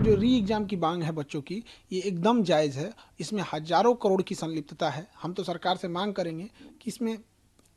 जो री एग्ज़ाम की मांग है बच्चों की, ये एकदम जायज़ है। इसमें हज़ारों करोड़ की संलिप्तता है। हम तो सरकार से मांग करेंगे कि इसमें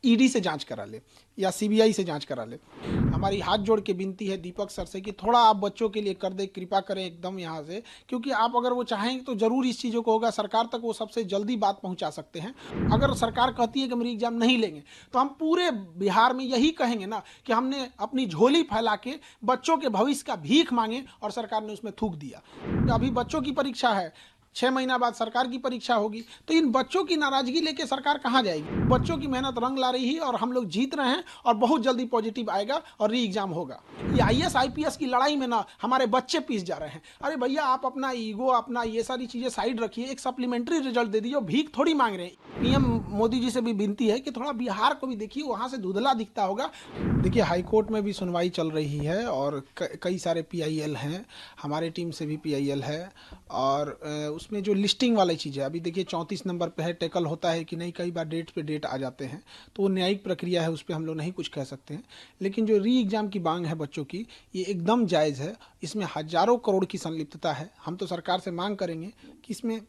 ईडी से जांच करा ले या सीबीआई से जांच करा ले। हमारी हाथ जोड़ के विनती है दीपक सर से कि थोड़ा आप बच्चों के लिए कर दे, कृपा करें एकदम यहाँ से, क्योंकि आप अगर वो चाहेंगे तो ज़रूर इस चीज़ों को होगा। सरकार तक वो सबसे जल्दी बात पहुँचा सकते हैं। अगर सरकार कहती है कि हम री एग्ज़ाम नहीं लेंगे, तो हम पूरे बिहार में यही कहेंगे ना कि हमने अपनी झोली फैला के बच्चों के भविष्य का भीख मांगे और सरकार ने उसमें थूक दिया। अभी बच्चों की परीक्षा है, 6 महीना बाद सरकार की परीक्षा होगी, तो इन बच्चों की नाराजगी लेके सरकार कहाँ जाएगी? बच्चों की मेहनत रंग ला रही है और हम लोग जीत रहे हैं और बहुत जल्दी पॉजिटिव आएगा और री एग्जाम होगा। ये आईएएस आईपीएस की लड़ाई में ना हमारे बच्चे पीस जा रहे हैं। अरे भैया, आप अपना ईगो, अपना ये सारी चीजें साइड रखिए, एक सप्लीमेंट्री रिजल्ट दे दीजिए। भीख थोड़ी मांग रहे हैं। पीएम मोदी जी से भी विनती है कि थोड़ा बिहार को भी देखिए, वहां से धुंधला दिखता होगा। देखिए, हाईकोर्ट में भी सुनवाई चल रही है और कई सारे पीआईएल हैं, हमारे टीम से भी पीआईएल है। और उसमें जो लिस्टिंग वाली चीज़ है, अभी देखिए 34 नंबर पे है, टैकल होता है कि नहीं, कई बार डेट पे डेट आ जाते हैं, तो वो न्यायिक प्रक्रिया है, उस पर हम लोग नहीं कुछ कह सकते हैं। लेकिन जो री एग्ज़ाम की मांग है बच्चों की, ये एकदम जायज़ है। इसमें हज़ारों करोड़ की संलिप्तता है। हम तो सरकार से मांग करेंगे कि इसमें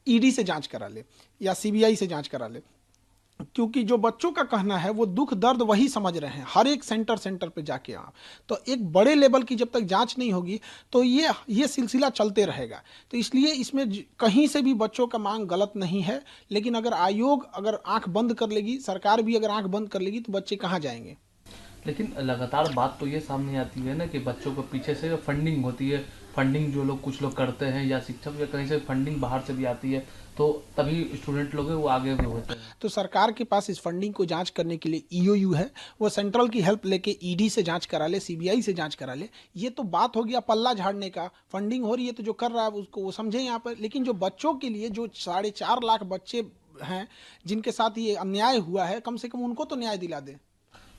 ईडी से जांच करा ले या सीबीआई से जांच करा ले, क्योंकि जो बच्चों का कहना है वो दुख दर्द वही समझ रहे हैं हर एक सेंटर पे जाके। आप तो एक बड़े लेवल की जब तक जांच नहीं होगी तो ये सिलसिला चलते रहेगा। तो इसलिए इसमें कहीं से भी बच्चों का मांग गलत नहीं है। लेकिन अगर आयोग अगर आंख बंद कर लेगी, सरकार भी अगर आंख बंद कर लेगी, तो बच्चे कहाँ जाएंगे? लेकिन लगातार बात तो ये सामने आती है ना कि बच्चों को पीछे से फंडिंग होती है। फंडिंग जो लोग कुछ लोग करते हैं या शिक्षक या कहीं से फंडिंग बाहर से भी आती है, तो तभी स्टूडेंट लोग हैं वो आगे भी होते हैं। तो सरकार के पास इस फंडिंग को जांच करने के लिए ईओयू है। वो सेंट्रल की हेल्प लेके ईडी से जांच करा ले, सीबीआई से जांच करा ले। ये तो बात हो गया पल्ला झाड़ने का। फंडिंग हो रही है तो जो कर रहा है उसको वो समझे यहाँ पर। लेकिन जो बच्चों के लिए, जो 4.5 लाख बच्चे हैं जिनके साथ ये अन्याय हुआ है, कम से कम उनको तो न्याय दिला दे।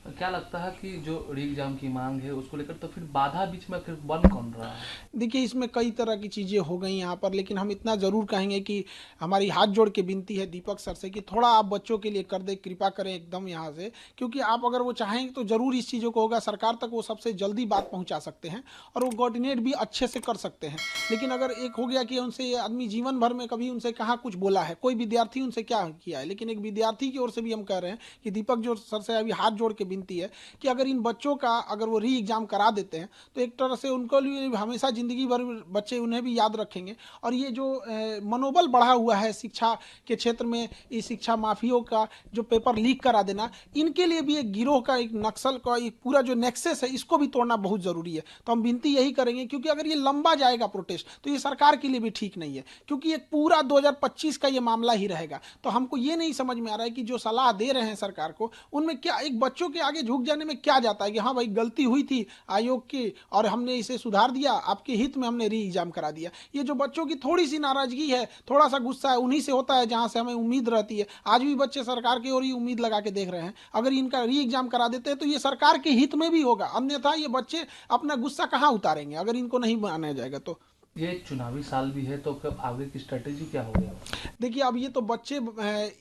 क्या लगता है कि जो री एग्जाम की मांग है उसको लेकर तो फिर बाधा बीच में फिर बन कौन रहा है? देखिए, इसमें कई तरह की चीज़ें हो गई यहाँ पर, लेकिन हम इतना ज़रूर कहेंगे कि हमारी हाथ जोड़ के विनती है दीपक सर से कि थोड़ा आप बच्चों के लिए कर दे, कृपा करें एकदम यहाँ से, क्योंकि आप अगर वो चाहेंगे तो ज़रूर इस चीज़ों को होगा। सरकार तक वो सबसे जल्दी बात पहुँचा सकते हैं और वो कोऑर्डिनेट भी अच्छे से कर सकते हैं। लेकिन अगर एक हो गया कि उनसे आदमी जीवन भर में कभी उनसे कहाँ कुछ बोला है, कोई विद्यार्थी उनसे क्या किया है, लेकिन एक विद्यार्थी की ओर से भी हम कह रहे हैं कि दीपक जो सर से अभी हाथ जोड़ के विनती है कि अगर इन बच्चों का अगर वो री एग्ज़ाम करा देते हैं तो एक तरह से उनको लिए हमेशा ज़िंदगी भर बच्चे उन्हें भी याद रखेंगे। और ये जो मनोबल बढ़ा हुआ है शिक्षा के क्षेत्र में, इस शिक्षा माफियों का जो पेपर लीक करा देना, इनके लिए भी एक गिरोह का, एक नक्सल का एक पूरा जो नेक्सस है, इसको भी तोड़ना बहुत ज़रूरी है। तो हम विनती यही करेंगे, क्योंकि अगर ये लंबा जाएगा प्रोटेस्ट तो ये सरकार के लिए भी ठीक नहीं है, क्योंकि एक पूरा 2025 का ये मामला ही रहेगा। तो हमको ये नहीं समझ में आ रहा है कि जो सलाह दे रहे हैं सरकार को, उनमें क्या एक बच्चों के आगे झुक जाने में क्या जाता है कि हाँ भाई, गलती हुई थी आयोग की और हमने इसे सुधार दिया, आपके हित में हमने री एग्जाम करा दिया। ये जो बच्चों की थोड़ी सी नाराजगी है, थोड़ा सा गुस्सा है, उन्हीं से होता है जहां से हमें उम्मीद रहती है। आज भी बच्चे सरकार की ओर ही उम्मीद लगा के देख रहे हैं। अगर इनका री एग्जाम करा देते हैं तो ये सरकार के हित में भी होगा, अन्यथा ये बच्चे अपना गुस्सा कहाँ उतारेंगे अगर इनको नहीं माना जाएगा तो। ये चुनावी साल भी है, तो कब आगे की स्ट्रेटेजी क्या हो गया? देखिए, अब ये तो बच्चे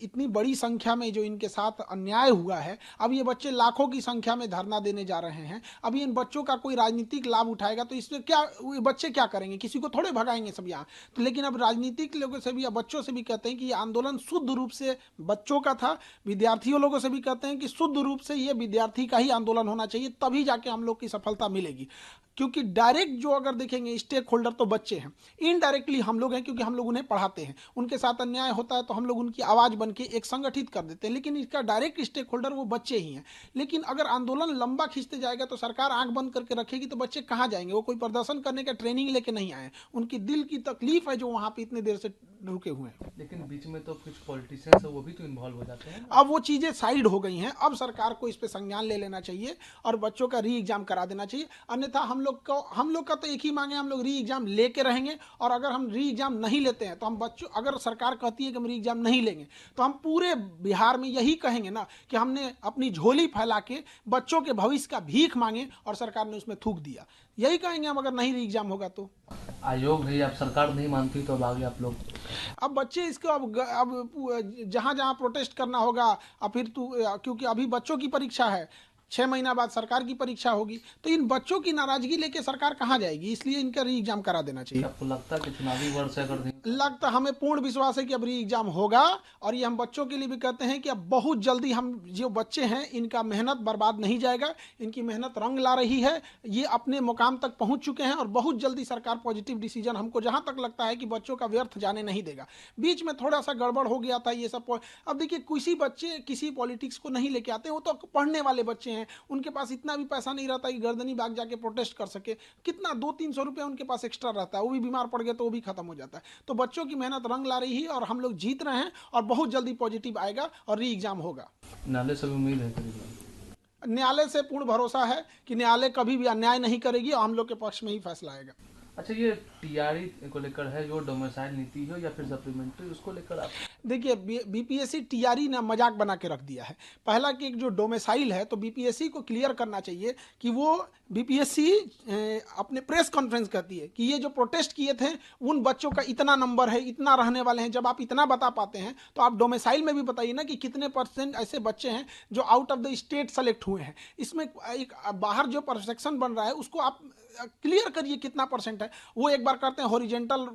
इतनी बड़ी संख्या में जो इनके साथ अन्याय हुआ है, अब ये बच्चे लाखों की संख्या में धरना देने जा रहे हैं। अब इन बच्चों का कोई राजनीतिक लाभ उठाएगा तो इसमें क्या, ये बच्चे क्या करेंगे? किसी को थोड़े भगाएंगे सब यहाँ तो। लेकिन अब राजनीतिक लोगों से भी या बच्चों से भी कहते हैं कि ये आंदोलन शुद्ध रूप से बच्चों का था। विद्यार्थियों लोगों से भी कहते हैं कि शुद्ध रूप से ये विद्यार्थी का ही आंदोलन होना चाहिए, तभी जाके हम लोग की सफलता मिलेगी। क्योंकि डायरेक्ट जो अगर देखेंगे स्टेक होल्डर तो बच्चे हैं, इनडायरेक्टली हम लोग हैं, क्योंकि हम लोग उन्हें पढ़ाते हैं। उनके साथ अन्याय होता है तो हम लोग उनकी आवाज़ बन के एक संगठित कर देते हैं, लेकिन इसका डायरेक्ट स्टेक होल्डर वो बच्चे ही हैं। लेकिन अगर आंदोलन लंबा खींचते जाएगा तो सरकार आंख बंद करके रखेगी तो बच्चे कहाँ जाएंगे? वो कोई प्रदर्शन करने का ट्रेनिंग लेके नहीं आए, उनकी दिल की तकलीफ है जो वहाँ पे इतने देर से रुके हुए हैं। लेकिन बीच में तो कुछ पॉलिटिशियंस है वो भी तो इन्वॉल्व हो जाते हैं। अब वो चीज़ें साइड हो गई हैं। अब सरकार को इस पे संज्ञान ले लेना चाहिए और बच्चों का री एग्जाम करा देना चाहिए। अन्यथा हम लोग का तो एक ही मांगे, हम लोग री एग्जाम लेके रहेंगे। और अगर हम री एग्जाम नहीं लेते हैं तो हम बच्चों, अगर सरकार कहती है कि हम री एग्जाम नहीं लेंगे, तो हम पूरे बिहार में यही कहेंगे ना कि हमने अपनी झोली फैला के बच्चों के भविष्य का भीख मांगे और सरकार ने उसमें थूक दिया। यही कहेंगे हम, अगर नहीं री एग्जाम होगा तो। आयोग है, अब सरकार नहीं मानती तो अब आगे आप लोग? अब बच्चे इसको अब जहाँ जहाँ प्रोटेस्ट करना होगा। अब फिर क्योंकि अभी बच्चों की परीक्षा है, 6 महीना बाद सरकार की परीक्षा होगी, तो इन बच्चों की नाराजगी लेके सरकार कहाँ जाएगी? इसलिए इनका री एग्जाम करा देना चाहिए। आपको लगता है कि चुनावी वर्ष है अगर लगता, हमें पूर्ण विश्वास है कि अब री एग्जाम होगा, और ये हम बच्चों के लिए भी कहते हैं कि अब बहुत जल्दी हम जो बच्चे हैं इनका मेहनत बर्बाद नहीं जाएगा, इनकी मेहनत रंग ला रही है, ये अपने मुकाम तक पहुंच चुके हैं और बहुत जल्दी सरकार पॉजिटिव डिसीजन, हमको जहां तक लगता है कि बच्चों का व्यर्थ जाने नहीं देगा। बीच में थोड़ा सा गड़बड़ हो गया था ये सब। अब देखिए, किसी बच्चे किसी पॉलिटिक्स को नहीं लेके आते, वो तो पढ़ने वाले बच्चे हैं, उनके पास इतना भी पैसा नहीं रहता कि गर्दनी बाग जाके प्रोटेस्ट कर सके। कितना 200-300 रुपया उनके पास एक्स्ट्रा रहता है, वो भी बीमार पड़ गए तो वो भी खत्म हो जाता है। तो बच्चों की मेहनत रंग ला रही है और हम लोग जीत रहे हैं और बहुत जल्दी पॉजिटिव आएगा और री एग्जाम होगा। न्यायालय से भी उम्मीद है करीब? न्यायालय से पूर्ण भरोसा है कि न्यायालय कभी भी अन्याय नहीं करेगी और हम लोग के पक्ष में ही फैसला आएगा। अच्छा, ये टीआरई को लेकर है जो डोमिसाइल नीति हो या फिर सप्लीमेंट्री, उसको लेकर आप? देखिए, बीपीएससी टीआरई ने मजाक बना के रख दिया है। पहला कि एक जो डोमिसाइल है, तो बीपीएससी को क्लियर करना चाहिए कि वो बीपीएससी अपने प्रेस कॉन्फ्रेंस कहती है कि ये जो प्रोटेस्ट किए थे उन बच्चों का इतना नंबर है, इतना रहने वाले हैं। जब आप इतना बता पाते हैं तो आप डोमिसाइल में भी बताइए ना कि कितने % ऐसे बच्चे हैं जो out of the state select हुए हैं। इसमें एक बाहर जो परसेप्शन बन रहा है उसको आप क्लियर करिए कितना % है। वो एक बार करते हैं हॉरिजेंटल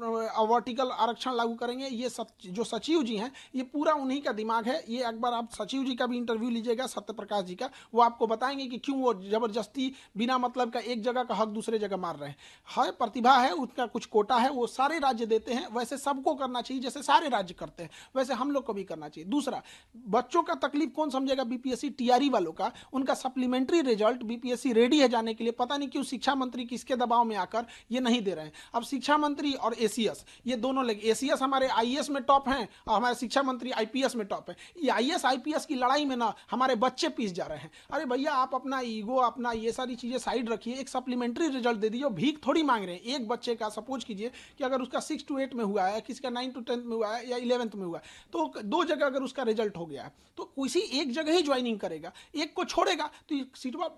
वर्टिकल आरक्षण लागू करेंगे। ये जो सचिव जी हैं, ये पूरा उन्हीं का दिमाग है। ये एक बार आप सचिव जी का भी इंटरव्यू लीजिएगा, सत्य प्रकाश जी का, वो आपको बताएंगे कि क्यों वो जबरदस्ती बिना मतलब का एक जगह का हक दूसरे जगह मार रहे हैं। है प्रतिभा है, उसका कुछ कोटा है, वो सारे राज्य देते हैं, वैसे सबको करना चाहिए जैसे सारे राज्य करते हैं, वैसे हम लोग को भी करना चाहिए। दूसरा, बच्चों का तकलीफ कौन समझेगा? बीपीएससी टीआरई वालों का। उनका सप्लीमेंट्री रिजल्ट बीपीएससी रेडी है जाने के लिए, पता नहीं क्यों शिक्षा मंत्री किसके दबाव में आकर ये नहीं दे रहे हैं। अब शिक्षा मंत्री और एसीएस, ये दोनों लगे, एसीएस हमारे आईएएस में टॉप हैं और हमारे शिक्षा मंत्री आईपीएस में टॉप है। ये आईएएस आईपीएस की लड़ाई में ना हमारे बच्चे पीस जा रहे हैं। अरे भैया, आप अपना ईगो, अपना ये सारी चीजें साइड रखिए, एक सप्लीमेंट्री रिजल्ट दे दीजिए। भीख थोड़ी मांग रहे हैं। एक बच्चे का सपोज कीजिए कि अगर उसका 6 to 8 में हुआ है, किसी का 9 to 10 में हुआ है या 11th में हुआ है, तो 2 जगह अगर उसका रिजल्ट हो गया है तो किसी एक जगह ही ज्वाइनिंग करेगा, एक को छोड़ेगा तो सीटवा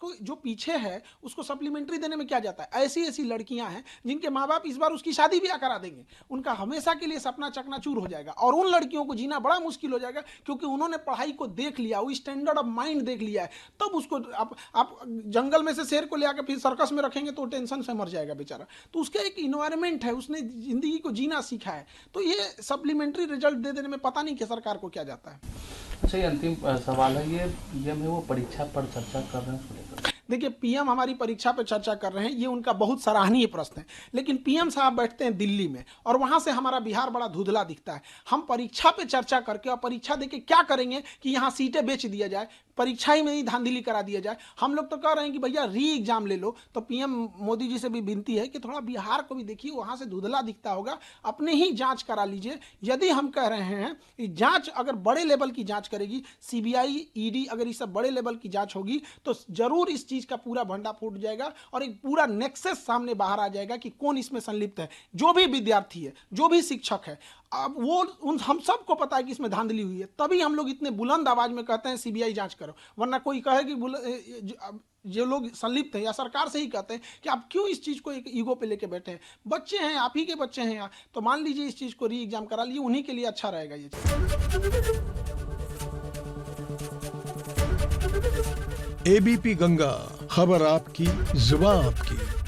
को जो पीछे है उसको सप्लीमेंट्री देने में क्या जाता है? ऐसी ऐसी लड़कियां हैं जिनके माँ बाप इस बार उसकी शादी ब्याह करा देंगे, उनका हमेशा के लिए सपना चकनाचूर हो जाएगा और उन लड़कियों को जीना बड़ा मुश्किल हो जाएगा, क्योंकि उन्होंने पढ़ाई को देख लिया, वो स्टैंडर्ड ऑफ माइंड देख लिया है। तब उसको आप जंगल में से शेर को ले आकर फिर सर्कस में रखेंगे तो टेंशन से मर जाएगा बेचारा। तो उसका एक इन्वायरमेंट है, उसने जिंदगी को जीना सीखा है। तो ये सप्लीमेंट्री रिजल्ट दे देने में पता नहीं कि सरकार को क्या जाता है। अच्छा, ये अंतिम सवाल है, ये पीएम है वो परीक्षा पर चर्चा कर रहे हैं उसको लेकर? देखिए, पीएम हमारी परीक्षा पर चर्चा कर रहे हैं, ये उनका बहुत सराहनीय प्रश्न है। लेकिन पीएम साहब बैठते हैं दिल्ली में और वहां से हमारा बिहार बड़ा धुंधला दिखता है। हम परीक्षा पे चर्चा करके और परीक्षा देके क्या करेंगे कि यहाँ सीटें बेच दिया जाए, परीक्षा ही में ही धांधली करा दिया जाए। हम लोग तो कह रहे हैं कि भैया री एग्जाम ले लो। तो पीएम मोदी जी से भी विनती है कि थोड़ा बिहार को भी देखिए, वहां से धुंधला दिखता होगा, अपने ही जांच करा लीजिए। यदि हम कह रहे हैं कि जांच अगर बड़े लेवल की जांच करेगी, सीबीआई, ईडी, अगर इस सब बड़े लेवल की जांच होगी तो जरूर इस चीज का पूरा भंडा फूट जाएगा और एक पूरा नेक्सस सामने बाहर आ जाएगा कि कौन इसमें संलिप्त है। जो भी विद्यार्थी है, जो भी शिक्षक है, अब वो हम सबको पता है कि इसमें धांधली हुई है। तभी हम लोग इतने बुलंद आवाज में कहते हैं सीबीआई जांच करो, वरना कोई कहे कि जो लोग संलिप्त हैं या सरकार से ही कहते हैं कि आप क्यों इस चीज को एक ईगो पे लेके बैठे हैं। बच्चे हैं, आप ही के बच्चे हैं यहाँ, तो मान लीजिए इस चीज को री एग्जाम करा लीजिए, उन्हीं के लिए अच्छा रहेगा ये चीज। एबीपी गंगा, खबर आपकी, जुबान आपकी।